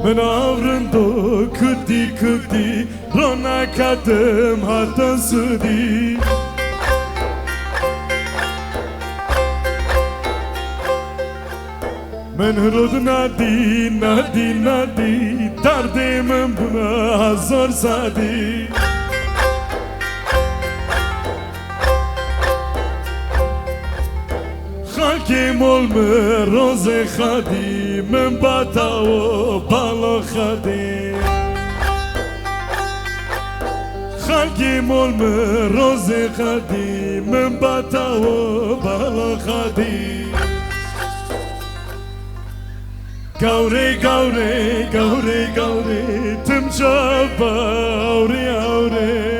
من آورندو کدی کدی رو نکدم حتی سودی من رود ندی ندی ندی درد من بنا هزار زدی خاکی مول من روز خدی من باتا و بالا خدی خاکی مول من روز خدی من باتا و بالا خدی گوری گوری گوری گوری تم شبا اوری اوری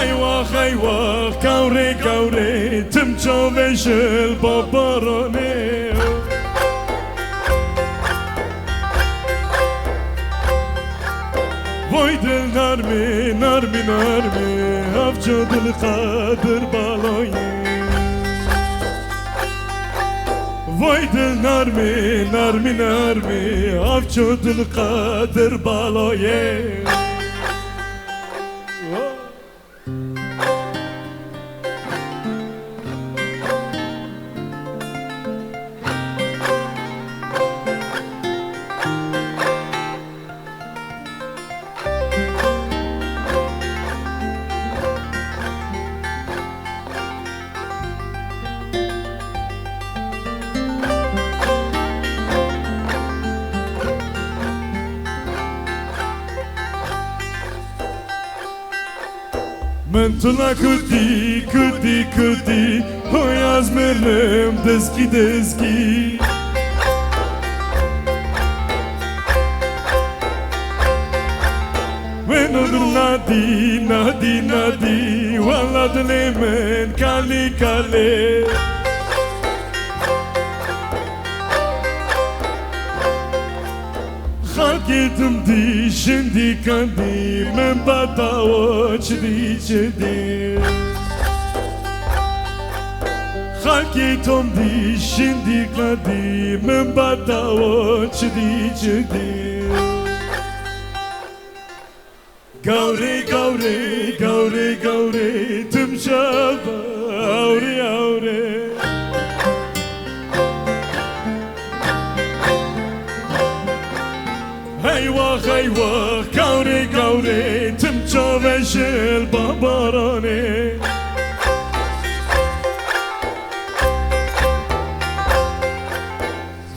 ایواخ ایواخ گوری گوری تم شبشل بابارانی وای دل نرمی نرمی نرمی افجا دل قدر بالایی وای دل نرمی نرمی نرمی افجا دل قدر بالایی من تو نکدی کدی کدی های از مرم دزکی دزکی من دل ندی ندی ندی والا دل من کالی کالی خاکتم دی شندی کندی من باتا چدی چدی خاکتم دی شندی کندی من باتا چدی چدی گوری گوری گوری گوری تم شبا اوری اوری ایواخ ایواخ گوری گوری تم چاوشل بابارانی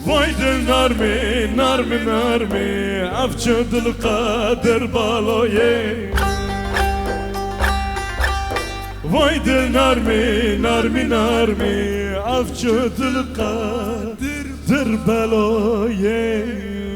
وای دل نرمی نرمی نرمی افجا دل قدر بالایی وای دل نرمی نرمی نرمی افجا دل قدر بالایی